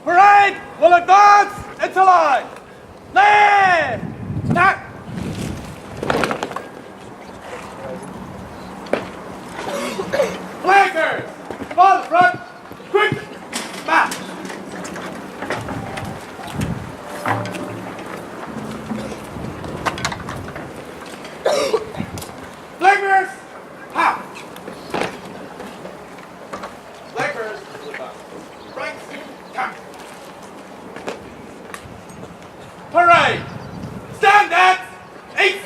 Parade will advance into line. There! Attack! Flankers! For the front! Quick! Back! Flankers! Out! Flankers! Right! Attack! Parade! Stand at 8!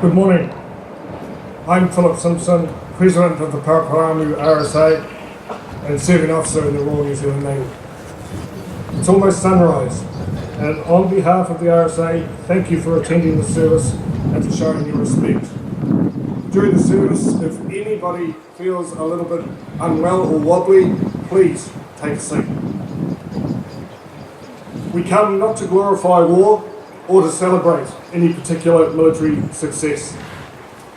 Good morning. I'm Philip Simpson, President of the Kapiti RSA and Serving Officer in the Royal New Zealand Navy. It's almost sunrise, and on behalf of the RSA, thank you for attending the service and for showing your respect. During the service, if anybody feels a little bit unwell or wobbly, please take a seat. We come not to glorify war or to celebrate any particular military success.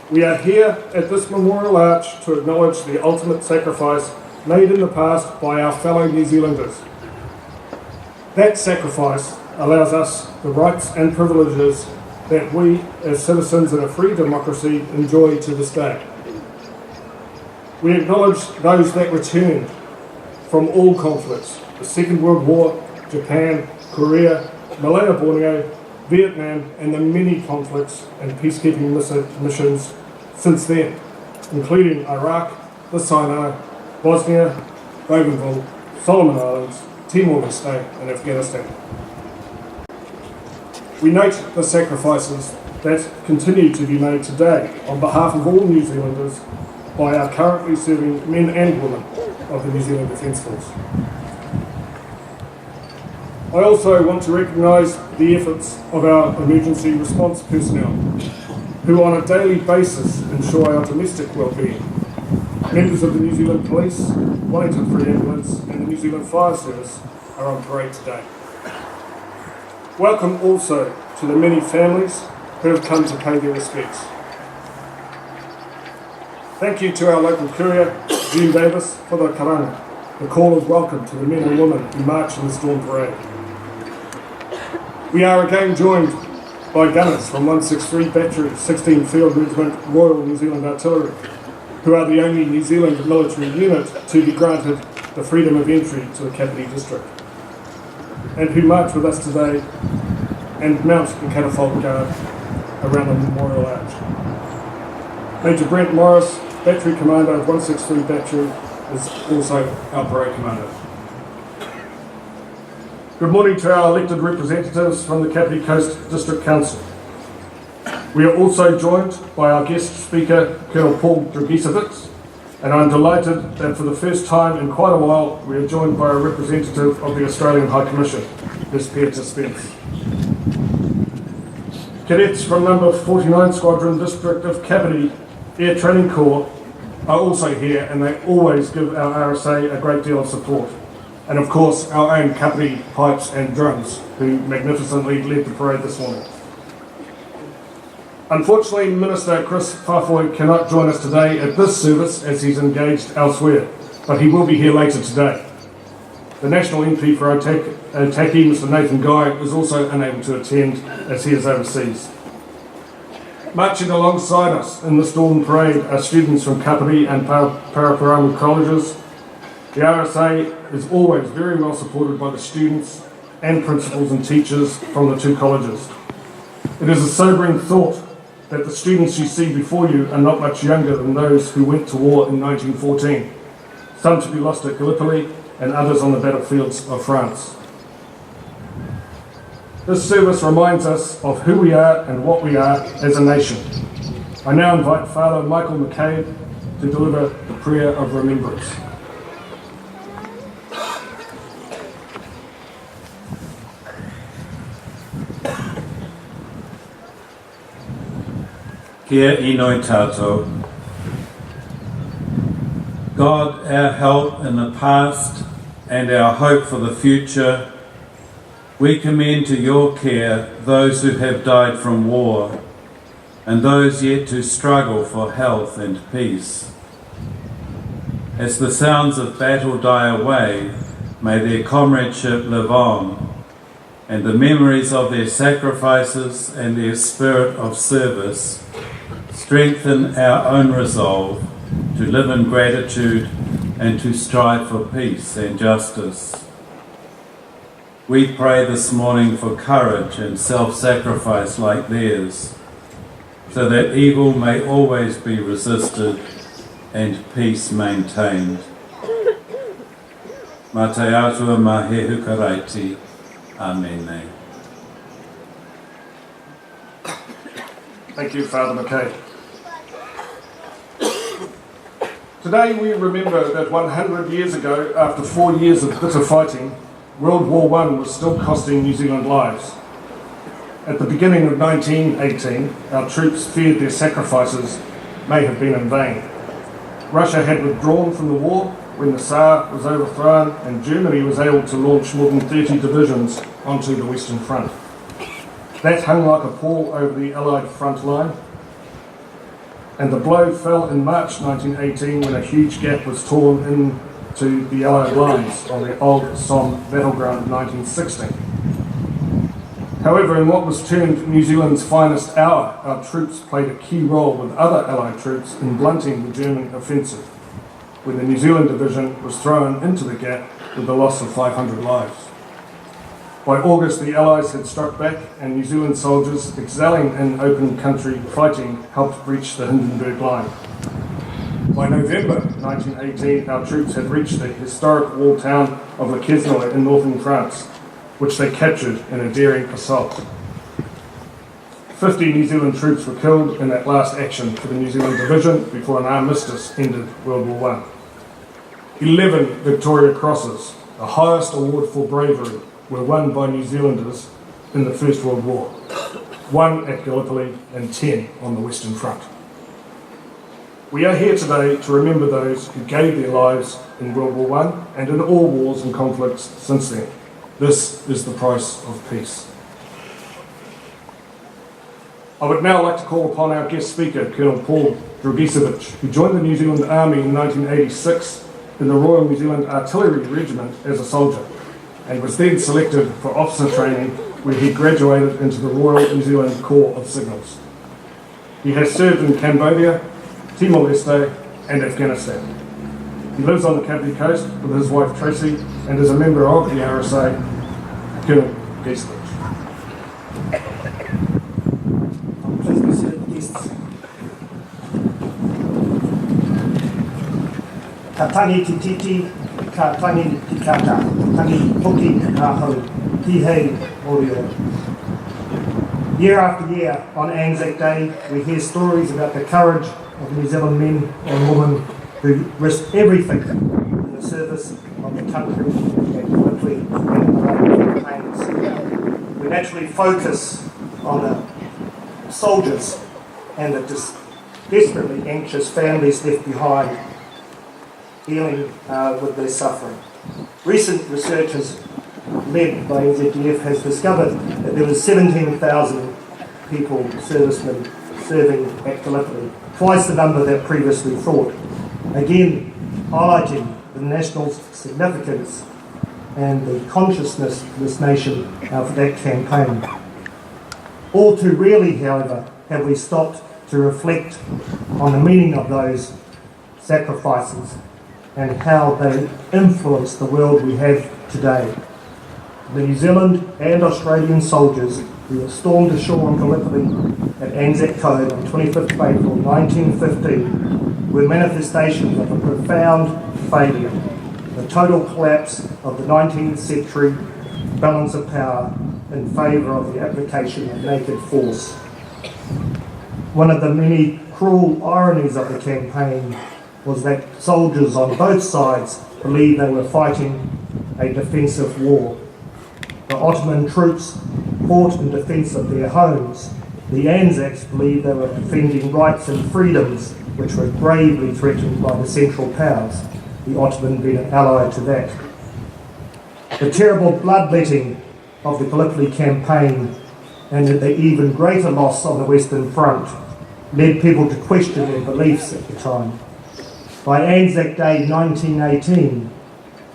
We are here at this memorial arch to acknowledge the ultimate sacrifice made in the past by our fellow New Zealanders. That sacrifice allows us the rights and privileges that we, as citizens in a free democracy, enjoy to this day. We acknowledge those that returned from all conflicts: the Second World War, Japan, Korea, Malaya-Borneo, Vietnam, and the many conflicts and peacekeeping missions since then, including Iraq, the Sinai, Bosnia, Bougainville, Solomon Islands, Timor-Leste, and Afghanistan. We note the sacrifices that continue to be made today on behalf of all New Zealanders by our currently serving men and women of the New Zealand Defence Force. I also want to recognise the efforts of our emergency response personnel, who on a daily basis ensure our domestic well-being. Members of the New Zealand Police, Wellington Free Ambulance and the New Zealand Fire Service are on parade today. Welcome also to the many families who have come to pay their respects. Thank you to our local courier, June Davis, for the karanga, the call of welcome to the men and women who march in the Storm Parade. We are again joined by gunners from 163 Battery, 16 Field Regiment, Royal New Zealand Artillery, who are the only New Zealand military unit to be granted the freedom of entry to the Kapiti district, and who march with us today and mount the catafalque guard around the memorial arch. Major Brent Morris, Battery Commander of 163 Battery, is also our parade commander. Good morning to our elected representatives from the Kapiti Coast District Council. We are also joined by our guest speaker, Colonel Paul Dragisevich, and I'm delighted that for the first time in quite a while we are joined by a representative of the Australian High Commission, Ms. Peter Spence. Cadets from number 49 Squadron District of Kapiti Air Training Corps are also here, and they always give our RSA a great deal of support. And of course, our own Kapiti pipes and drums, who magnificently led the parade this morning. Unfortunately, Minister Chris Fafoy cannot join us today at this service as he's engaged elsewhere, but he will be here later today. The National MP for Otaki, Mr Nathan Guy, is also unable to attend as he is overseas. Marching alongside us in this dawn parade are students from Kapiti and Paraparaumu colleges. The RSA is always very well supported by the students and principals and teachers from the two colleges. It is a sobering thought that the students you see before you are not much younger than those who went to war in 1914, some to be lost at Gallipoli and others on the battlefields of France. This service reminds us of who we are and what we are as a nation. I now invite Father Michael McCabe to deliver the prayer of remembrance. Kia inoi tātou. God, our help in the past and our hope for the future, we commend to your care those who have died from war and those yet to struggle for health and peace. As the sounds of battle die away, may their comradeship live on, and the memories of their sacrifices and their spirit of service strengthen our own resolve to live in gratitude and to strive for peace and justice. We pray this morning for courage and self-sacrifice like theirs, so that evil may always be resisted and peace maintained. Mā te atua mā he hukaraiti. Amen. Thank you, Father McKay. Today we remember that 100 years ago, after 4 years of bitter fighting, World War I was still costing New Zealand lives. At the beginning of 1918, our troops feared their sacrifices may have been in vain. Russia had withdrawn from the war when the Tsar was overthrown, and Germany was able to launch more than 30 divisions onto the Western Front. That hung like a pall over the Allied front line, and the blow fell in March 1918 when a huge gap was torn into the Allied lines on the old Somme battleground of 1916. However, in what was termed New Zealand's finest hour, our troops played a key role with other Allied troops in blunting the German offensive, when the New Zealand division was thrown into the gap with the loss of 500 lives. By August, the Allies had struck back, and New Zealand soldiers, excelling in open country fighting, helped breach the Hindenburg Line. By November 1918, our troops had reached the historic walled town of Le Quesnoy in northern France, which they captured in a daring assault. 50 New Zealand troops were killed in that last action for the New Zealand Division before an armistice ended World War I. 11 Victoria Crosses, the highest award for bravery, were won by New Zealanders in the First World War, 1 at Gallipoli and 10 on the Western Front. We are here today to remember those who gave their lives in World War I and in all wars and conflicts since then. This is the price of peace. I would now like to call upon our guest speaker, Colonel Paul Drogisevich, who joined the New Zealand Army in 1986 in the Royal New Zealand Artillery Regiment as a soldier, and was then selected for officer training, where he graduated into the Royal New Zealand Corps of Signals. He has served in Cambodia, Timor-Leste and Afghanistan. He lives on the Kapiti coast with his wife Tracy and is a member of the RSA. Colonel Drogisevich. Please be seated, guests. Ka tangi ki titi, ka tangi ki kata, tangi poki ka hau, ki hei orio. Year after year, on Anzac Day, we hear stories about the courage of New Zealand men and women who risked everything in the service of the country and Gallipoli and the campaigns. We naturally focus on the soldiers and the desperately anxious families left behind, dealing with their suffering. Recent research led by NZDF has discovered that there was 17,000 people, servicemen, serving at Gallipoli, twice the number that previously thought. Again, highlighting the national significance and the consciousness of this nation for that campaign. All too rarely, however, have we stopped to reflect on the meaning of those sacrifices and how they influence the world we have today. The New Zealand and Australian soldiers who were stormed ashore on Gallipoli at Anzac Cove on 25th April 1915 were manifestations of a profound failure, the total collapse of the 19th century balance of power in favour of the application of naked force. One of the many cruel ironies of the campaign was that soldiers on both sides believed they were fighting a defensive war. The Ottoman troops fought in defence of their homes. The Anzacs believed they were defending rights and freedoms which were gravely threatened by the Central Powers, the Ottoman being an ally to that. The terrible bloodletting of the Gallipoli campaign and the even greater loss on the Western Front led people to question their beliefs at the time. By Anzac Day 1918,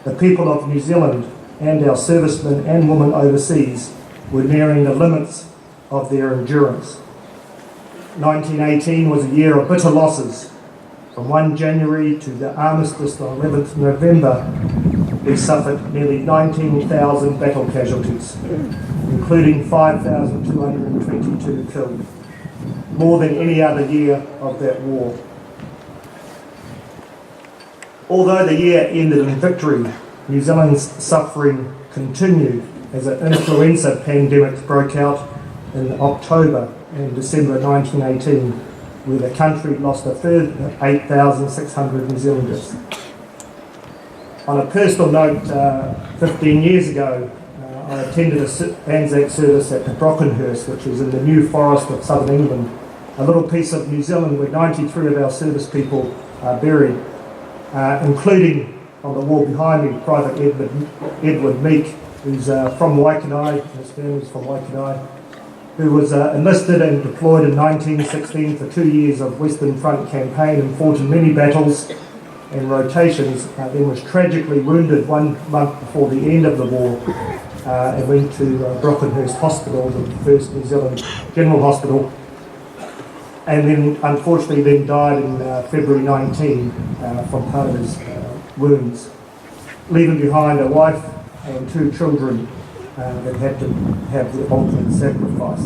the people of New Zealand and our servicemen and women overseas were nearing the limits of their endurance. 1918 was a year of bitter losses. From 1 January to the armistice on 11th November, we suffered nearly 19,000 battle casualties, including 5,222 killed, more than any other year of that war. Although the year ended in victory, New Zealand's suffering continued as an influenza pandemic broke out in October and December 1918, where the country lost a further 8,600 New Zealanders. On a personal note, 15 years ago, I attended an Anzac service at the Brockenhurst, which is in the New Forest of southern England, a little piece of New Zealand where 93 of our service people are buried, including on the wall behind me, Private Edward Meek, who's from Waikanae, his family's from Waikanae, who was enlisted and deployed in 1916 for 2 years of Western Front campaign and fought in many battles and rotations, then was tragically wounded 1 month before the end of the war and went to Brockenhurst Hospital, the first New Zealand General Hospital, and then unfortunately then died in February 19 from part of his wounds, leaving behind a wife and 2 children that had to have the ultimate sacrifice.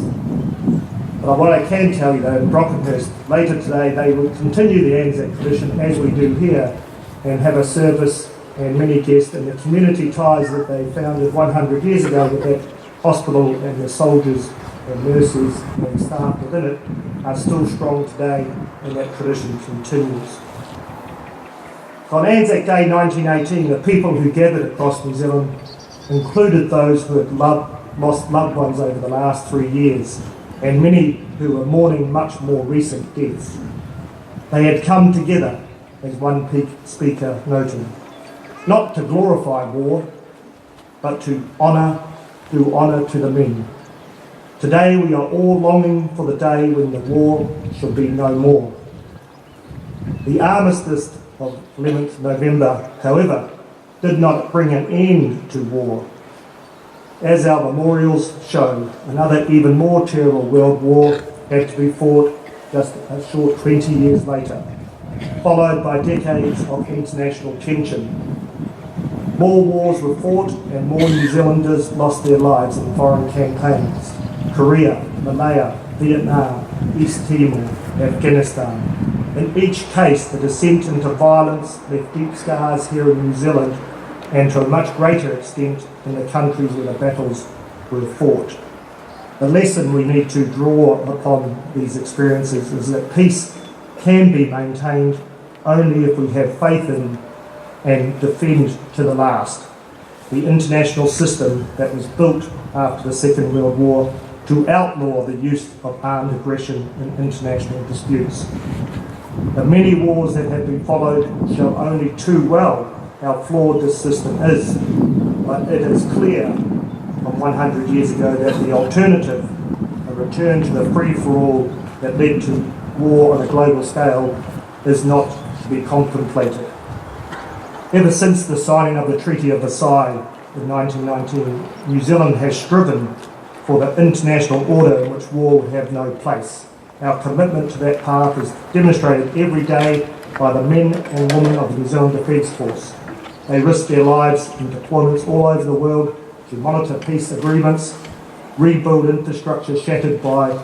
But what I can tell you though, in Brockenhurst, later today they will continue the Anzac tradition as we do here and have a service and many guests, and the community ties that they founded 100 years ago with that hospital and the soldiers and nurses and staff within it are still strong today, and that tradition continues. On Anzac Day 1918, the people who gathered across New Zealand included those who had lost loved ones over the last 3 years, and many who were mourning much more recent deaths. They had come together, as one speaker noted, not to glorify war, but to do honour to the men. Today we are all longing for the day when the war shall be no more. The armistice of 11th November, however, did not bring an end to war. As our memorials show, another even more terrible world war had to be fought just a short 20 years later, followed by decades of international tension. More wars were fought and more New Zealanders lost their lives in foreign campaigns. Korea, Malaya, Vietnam, East Timor, Afghanistan. In each case, the descent into violence left deep scars here in New Zealand and to a much greater extent in the countries where the battles were fought. The lesson we need to draw upon these experiences is that peace can be maintained only if we have faith in and defend to the last the international system that was built after the Second World War to outlaw the use of armed aggression in international disputes. The many wars that have been followed show only too well how flawed this system is, but it is clear from 100 years ago that the alternative, a return to the free-for-all that led to war on a global scale, is not to be contemplated. Ever since the signing of the Treaty of Versailles in 1919, New Zealand has striven for the international order in which war would have no place. Our commitment to that path is demonstrated every day by the men and women of the New Zealand Defence Force. They risk their lives in deployments all over the world to monitor peace agreements, rebuild infrastructure shattered by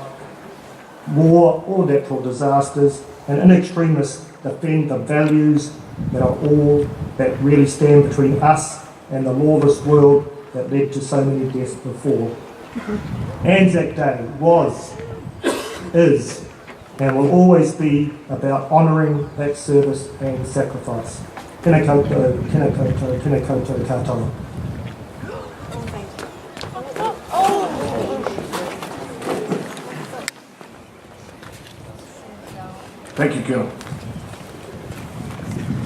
war or natural disasters, and in extremis defend the values that are all that really stand between us and the lawless world that led to so many deaths before. Anzac Day was, is, and will always be about honouring that service and sacrifice. Tēnā koutou, tēnā koutou, tēnā koutou katoa. Thank you, Gil.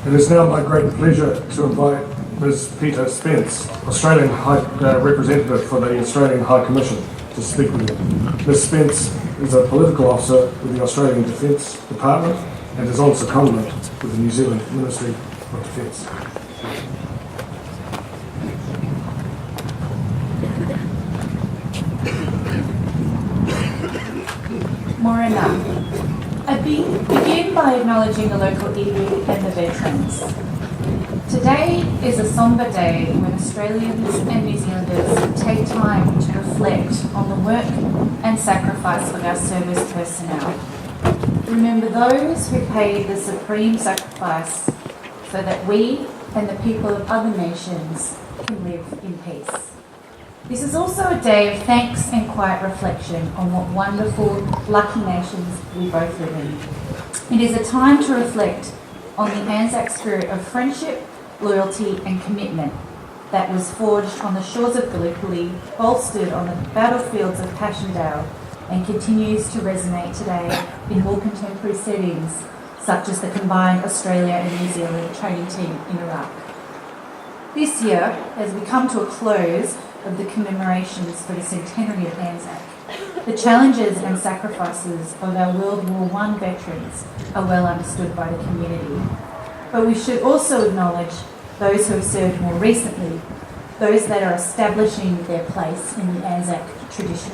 It is now my great pleasure to invite Ms. Peter Spence, Australian Representative for the Australian High Commission, to speak with you. Ms. Spence is a political officer with the Australian Defence Department and is on secondment with the New Zealand Ministry of Defence. Morena. I begin by acknowledging the local iwi and the veterans. Today is a sombre day when Australians and New Zealanders take time to reflect on the work and sacrifice of our service personnel. Remember those who paid the supreme sacrifice so that we and the people of other nations can live in peace. This is also a day of thanks and quiet reflection on what wonderful, lucky nations we both live in. It is a time to reflect on the Anzac spirit of friendship, loyalty and commitment that was forged on the shores of Gallipoli, bolstered on the battlefields of Passchendaele, and continues to resonate today in more contemporary settings, such as the combined Australia and New Zealand training team in Iraq. This year, as we come to a close of the commemorations for the centenary of Anzac, the challenges and sacrifices of our World War I veterans are well understood by the community. But we should also acknowledge those who have served more recently, those that are establishing their place in the Anzac tradition.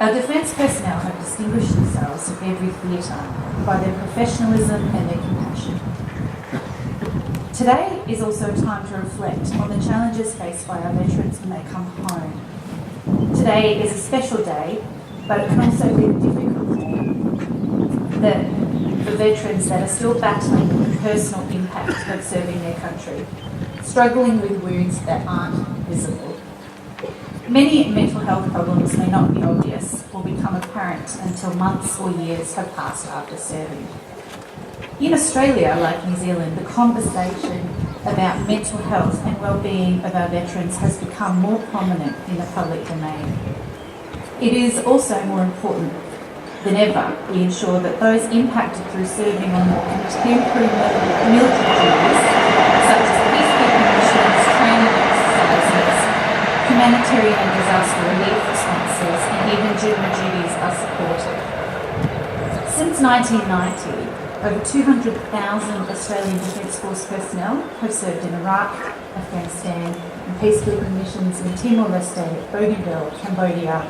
Our defence personnel have distinguished themselves in every theatre by their professionalism and their compassion. Today is also a time to reflect on the challenges faced by our veterans when they come home. Today is a special day, but it can also be a difficult day for veterans that are still battling the personal impact of serving their country, struggling with wounds that aren't visible. Many mental health problems may not be obvious or become apparent until months or years have passed after serving. In Australia, like New Zealand, the conversation about mental health and well-being of our veterans has become more prominent in the public domain. It is also more important than ever we ensure that those impacted through serving on contemporary military duties, such as peacekeeping missions, training exercises, humanitarian and disaster relief responses, and even general duties are supported. Since 1990, over 200,000 Australian Defence Force personnel have served in Iraq, Afghanistan, and peacekeeping missions in Timor-Leste, Bougainville, Cambodia,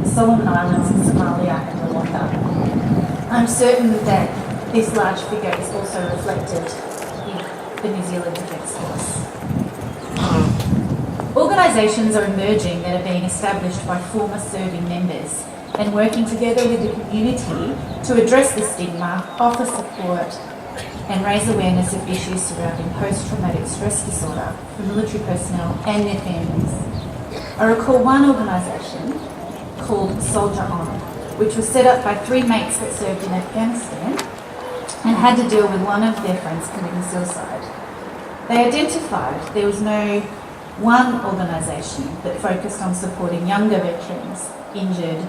the Solomon Islands, Somalia, and Rwanda. I'm certain that this large figure is also reflected in the New Zealand Defence Force. Organisations are emerging that are being established by former serving members and working together with the community to address the stigma, offer support and raise awareness of issues surrounding post-traumatic stress disorder for military personnel and their families. I recall one organisation called Soldier On, which was set up by three mates that served in Afghanistan and had to deal with one of their friends committing suicide. They identified there was no one organisation that focused on supporting younger veterans injured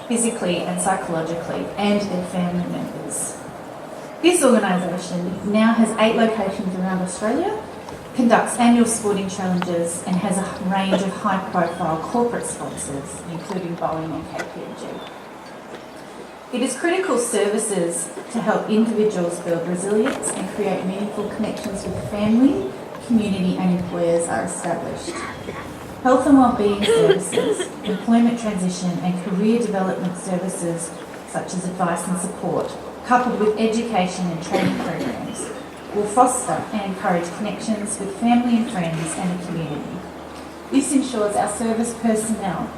physically and psychologically, and their family members. This organisation now has 8 locations around Australia, conducts annual sporting challenges, and has a range of high-profile corporate sponsors, including Boeing and KPMG. It is critical services to help individuals build resilience and create meaningful connections with family, community, and employers are established. Health and wellbeing services, employment transition and career development services such as advice and support, coupled with education and training programs, will foster and encourage connections with family and friends and the community. This ensures our service personnel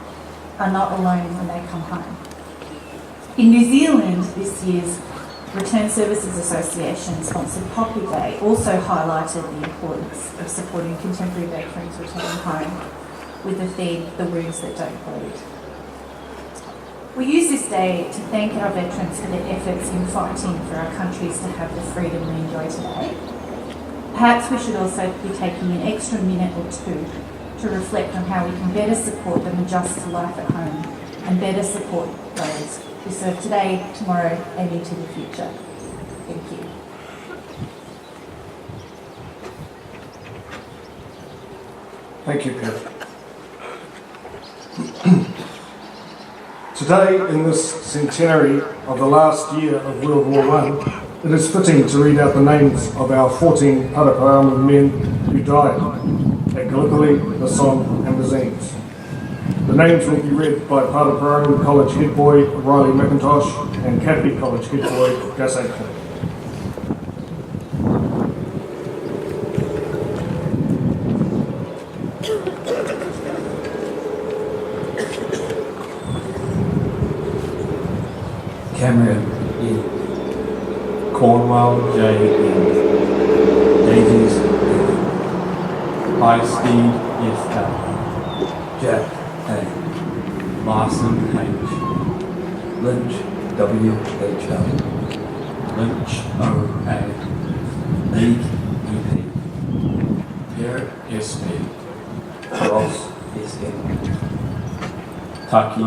are not alone when they come home. In New Zealand, this year's Return Services Association sponsored Poppy Day also highlighted the importance of supporting contemporary veterans returning home with the theme, The Wounds That Don't Bleed. We use this day to thank our veterans for their efforts in fighting for our countries to have the freedom we enjoy today. Perhaps we should also be taking an extra minute or two to reflect on how we can better support them adjust to life at home and better support those who serve today, tomorrow and into the future. Thank you. Thank you, Pip. Today, in this centenary of the last year of World War I, it is fitting to read out the names of our 14 Paraparaumu men who died at Gallipoli, the Somme and the Zines. The names will be read by Paraparaumu College head boy Riley McIntosh and Kapiti College head boy Gus Aitken. Cameron E. Cornwell J. N. Davies F. High Speed F. L. Jack A. Larson H. Lynch W. H. L. Lynch O. A. League E. P. Parrott S. P. Ross S. N. Taki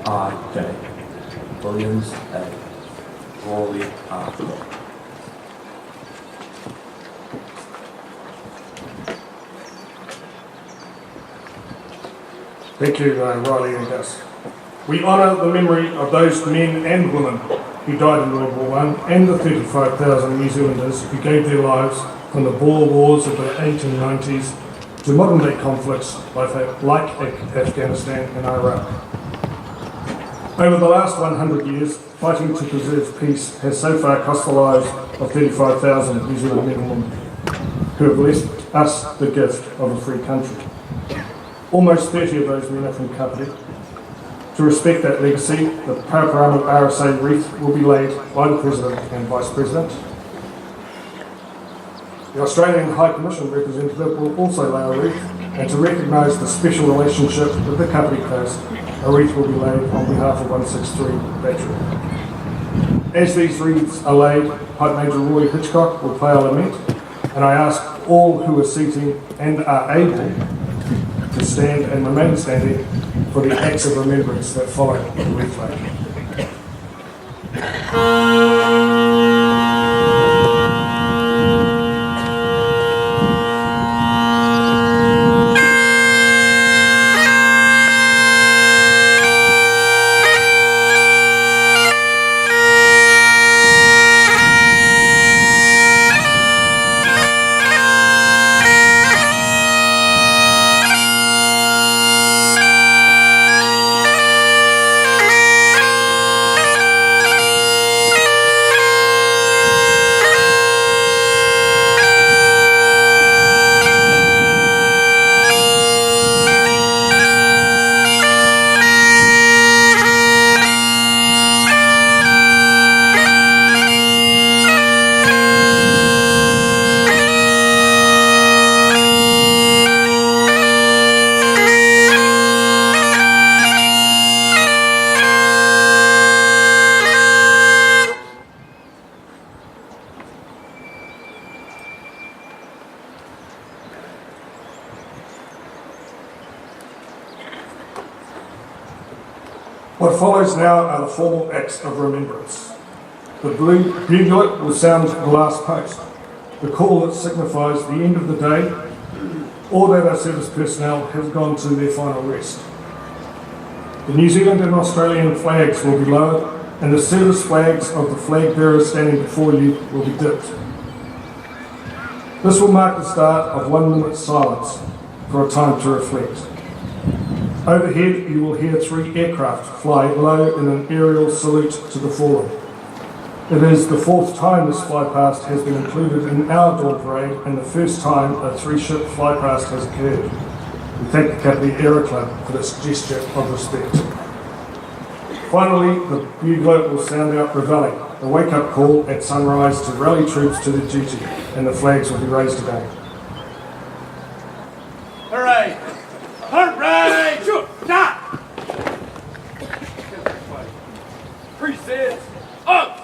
R. J. Williams A. Worley R. Thank you, Riley and Gus. We honour the memory of those men and women who died in World War I and the 35,000 New Zealanders who gave their lives from the Boer Wars of the 1890s to modern day conflicts like Afghanistan and Iraq. Over the last 100 years, fighting to preserve peace has so far cost the lives of 35,000 New Zealand men and women who have left us the gift of a free country. Almost 30 of those men are from Kapiti. To respect that legacy, the Paraparaumu RSA wreath will be laid by the President and Vice President. The Australian High Commission representative will also lay a wreath, and to recognise the special relationship with the Kapiti Coast, a wreath will be laid on behalf of 163 Battery. As these wreaths are laid, Pipe Major Roy Hitchcock will play a lament, and I ask all who are seating and are able to stand and remain standing for the acts of remembrance that follow the wreath laying. What follows now are the formal acts of remembrance. The blue buglet will sound the last post, the call that signifies the end of the day, or that our service personnel have gone to their final rest. The New Zealand and Australian flags will be lowered, and the service flags of the flag bearers standing before you will be dipped. This will mark the start of 1 minute silence for a time to reflect. Overhead, you will hear 3 aircraft fly low in an aerial salute to the fallen. It is the 4th time this flypast has been included in our dawn parade and the first time a 3-ship flypast has occurred. We thank the Kapiti RSA Club for this gesture of respect. Finally, the bugler will sound out reveille, the wake-up call at sunrise to rally troops to their duty, and the flags will be raised again. Hooray! Hooray! Shoot! Stop! Presets up!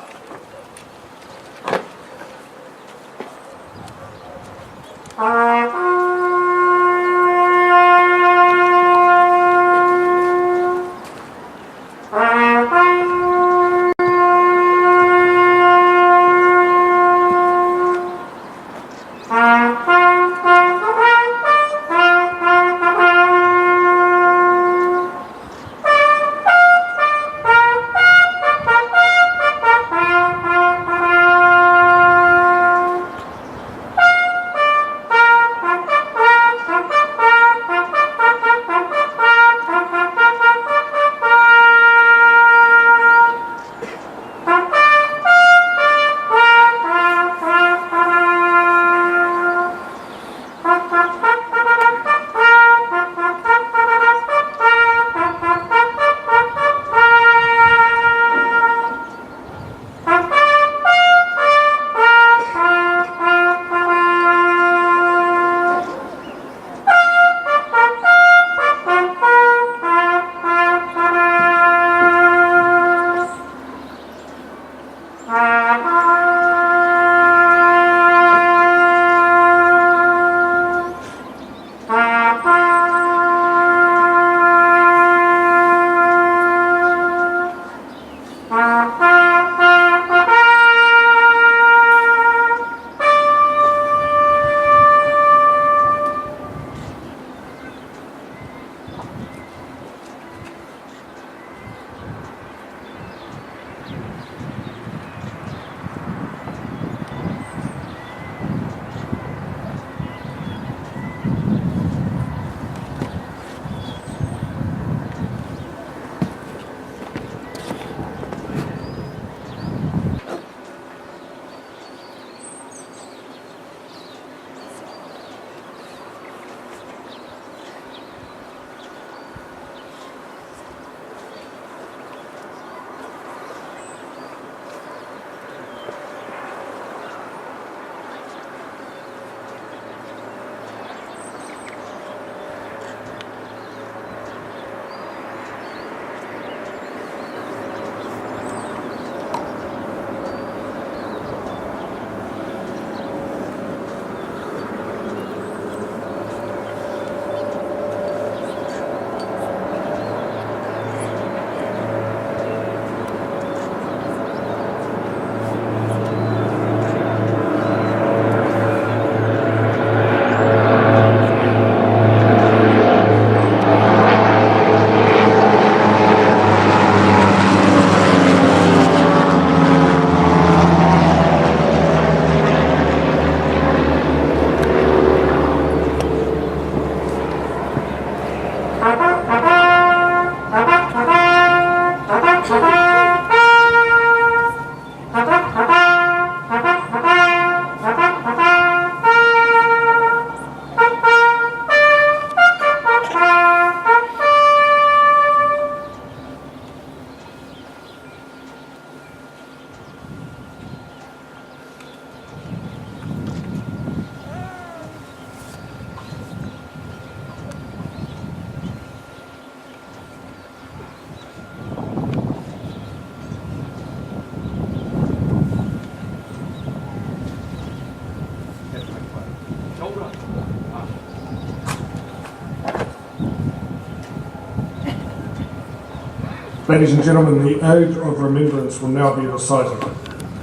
Ladies and gentlemen, the Ode of Remembrance will now be recited.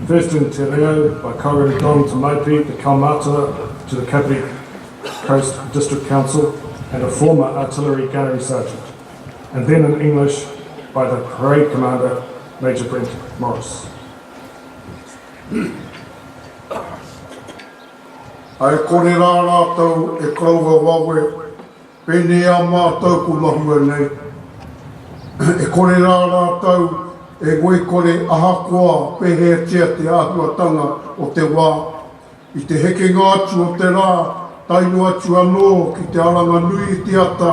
First in Te Reo by Kauru Don to Maipi, the Kaumata to the Kapiti Coast District Council and a former artillery gunnery sergeant. And then in English by the Parade Commander, Major Brent Morris. Ai kore rā rātou e krauga wawe, pene a mātou ku mahua nei. E kore rā rātou, e ngoi kore ahakoa pehea tia te āhuatanga o te wā. I te hekenga atu o te rā, tainu atu anō ki te aranga nui i te ata,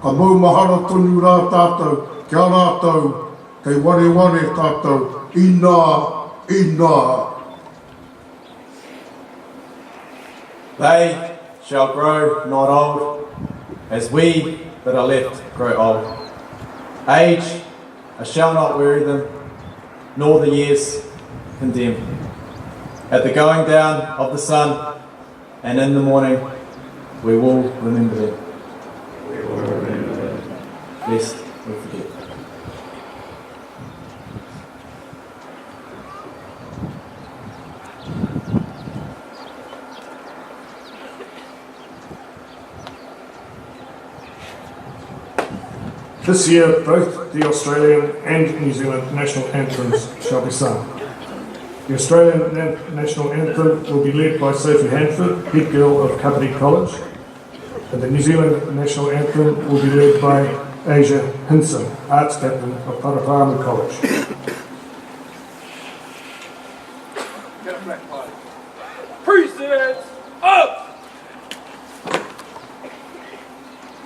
ka maumahara tonu rā tātou, kia rātou, kei ware ware tātou, ina, ina. They shall grow not old, as we that are left grow old. Age shall not weary them, nor the years condemn. At the going down of the sun, and in the morning, we will remember them. We will remember them. Lest we forget. This year, both the Australian and New Zealand national anthems shall be sung. The Australian national anthem will be led by Sophie Hanford, head girl of Kapiti College, and the New Zealand national anthem will be led by Asia Hinson, arts captain of Paraparaumu College. Presets up!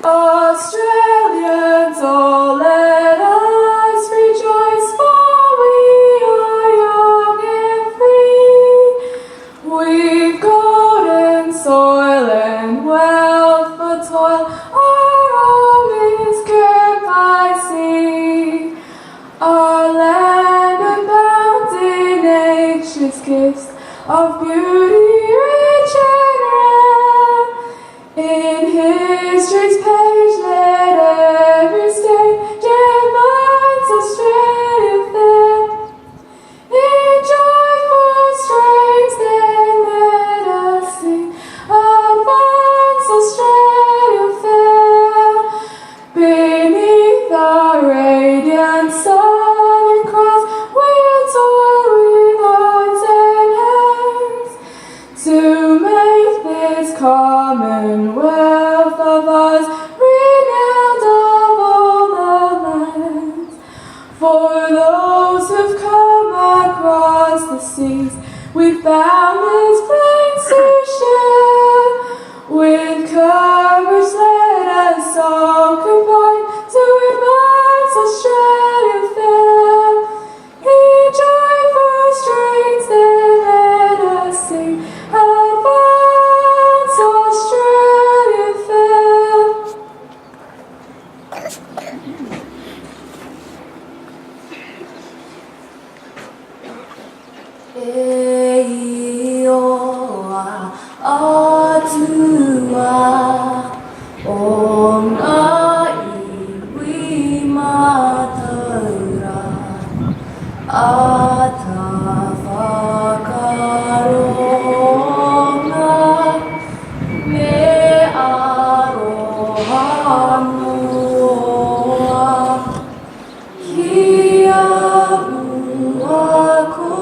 Australians, oh let us rejoice, for we are young and free. We've golden soil and wealth for toil, our home is girt by sea. Our land abounds in nature's gifts of beauty rich and rare. In history's page let every state advance Australia fair. In joyful strains then let us sing, advance Australia fair. Beneath the radiant Southern Cross we'll toil with hearts and hands to make this commonwealth of us renowned of all the lands. For those who've come across the seas, we've boundless plains to share. With courage let us all combine to advance Australia fair. In joyful strains then let us sing, advance Australia fair. E oa atua o ngā iwi mataura a ta whakaronga me aroha noa kia ua ko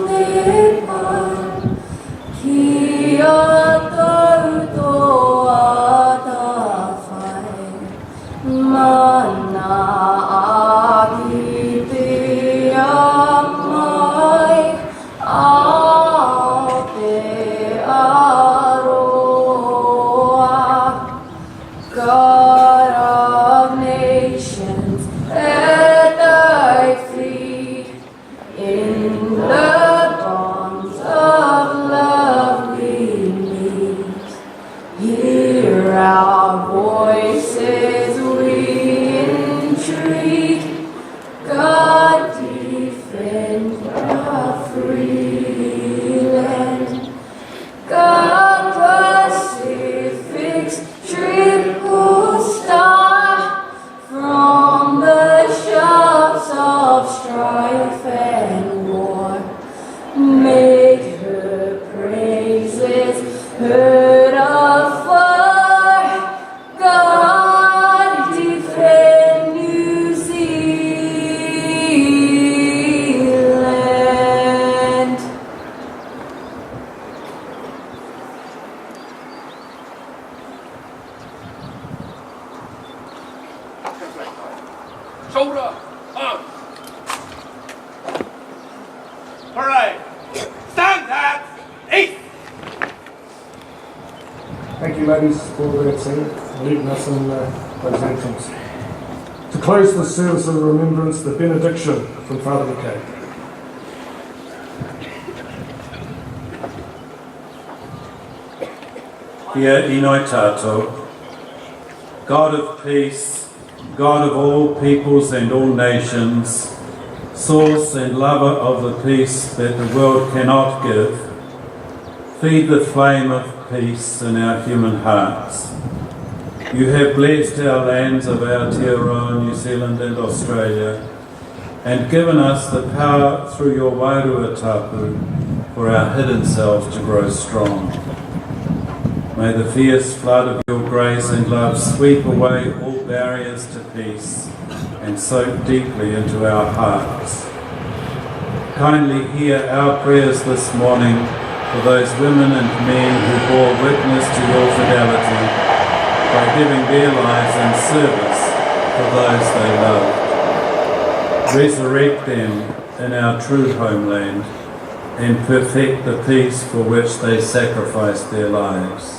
te pai kia tautoa ta whai mana aki te amai ao te aroa. God of nations, at thy feet, in the bonds of love we meet. Hear our voices, we entreat. God defend our free land. God Pacific's triple star, from the shafts of strife and war, make her praises heard afar. shoulder, arm. Parade. Stand at east. Thank you, ladies, for that scene, leading us in those anthems. To close the service of remembrance, the benediction from Father McKay. Ia inoi tātou, God of peace, God of all peoples and all nations, source and lover of the peace that the world cannot give, feed the flame of peace in our human hearts. You have blessed our lands of Aotearoa, New Zealand and Australia, and given us the power through your wairua tapu for our hidden selves to grow strong. May the fierce flood of your grace and love sweep away all barriers to peace and soak deeply into our hearts. Kindly hear our prayers this morning for those women and men who bore witness to your fidelity by giving their lives in service for those they loved. Resurrect them in our true homeland and perfect the peace for which they sacrificed their lives.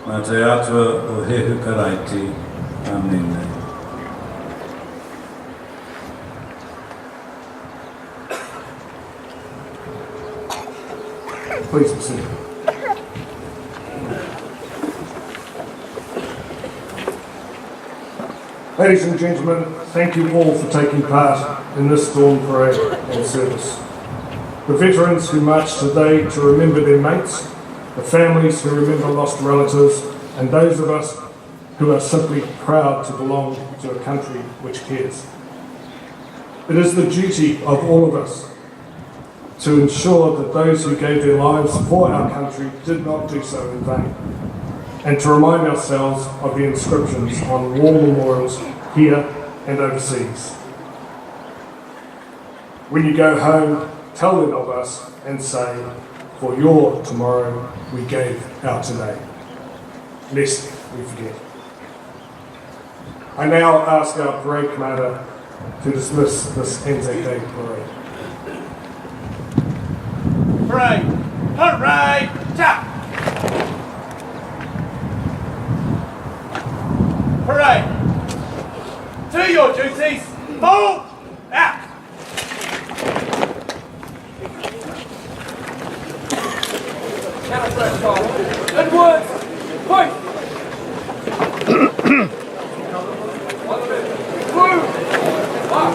Mā te atua o he hukaraiti. Amen. Please be seated. Ladies and gentlemen, thank you all for taking part in this dawn parade and service. The veterans who march today to remember their mates, the families who remember lost relatives, and those of us who are simply proud to belong to a country which cares. It is the duty of all of us to ensure that those who gave their lives for our country did not do so in vain, and to remind ourselves of the inscriptions on war memorials here and overseas. When you go home, tell them of us and say, for your tomorrow we gave our today, lest we forget. I now ask our parade commander to dismiss this Anzac Day parade. Parade. Parade. Tap. Parade. To your duties. Move out. Edwards. Point. Move. Up.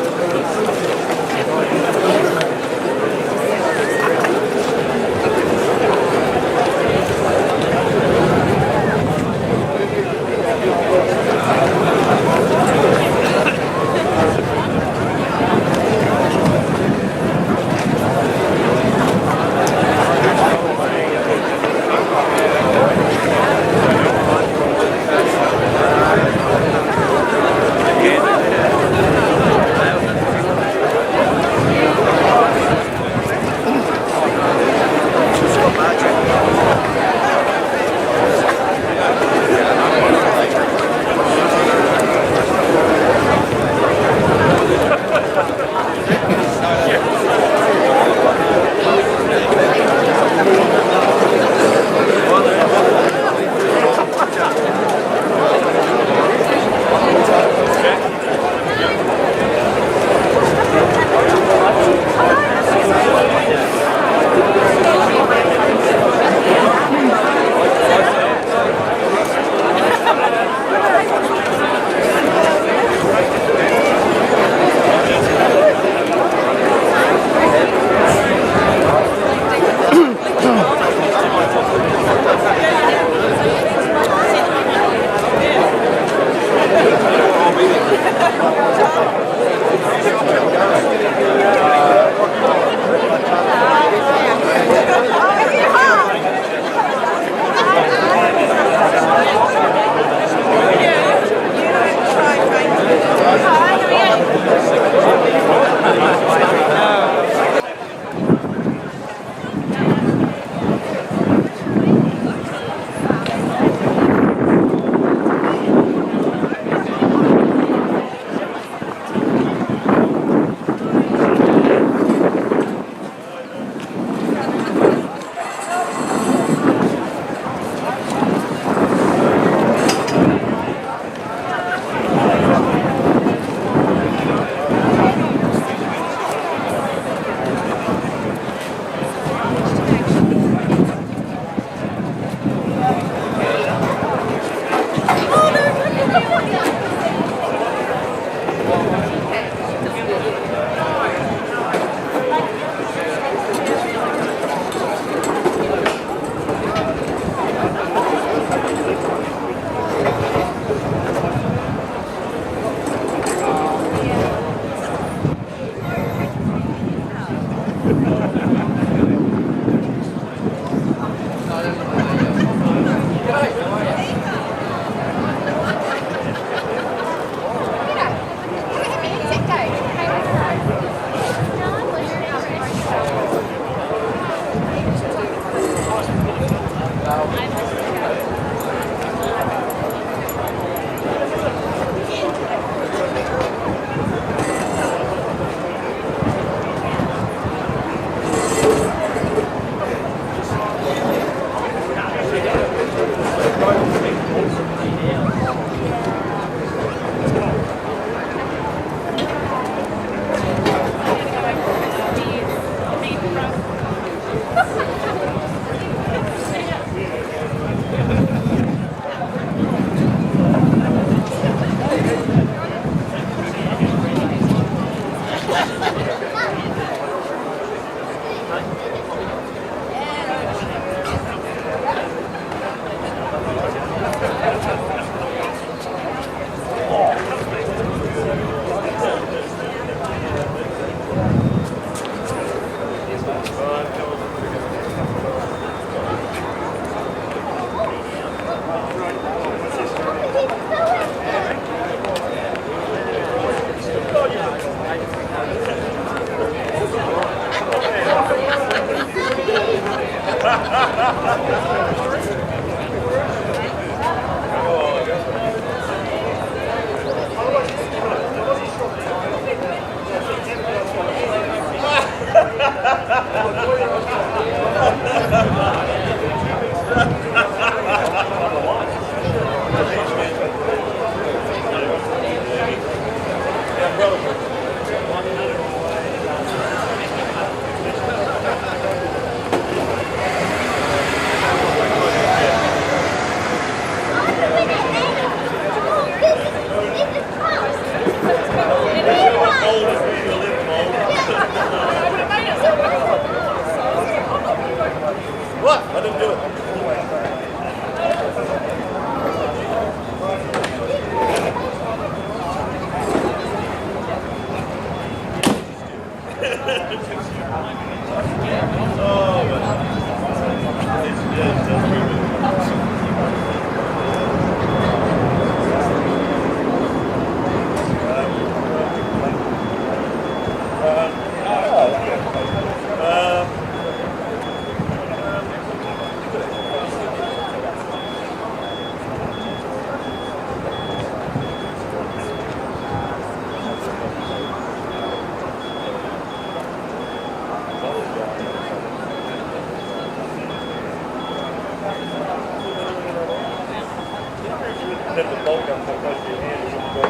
Hit the bolt gun so close to your hand, you won't go.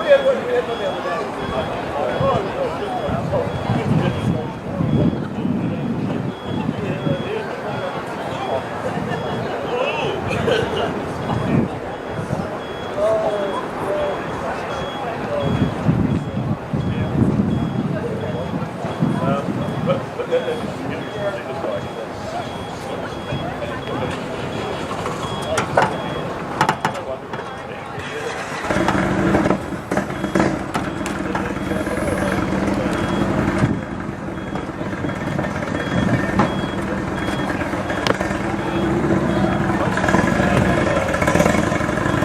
We had one the other day.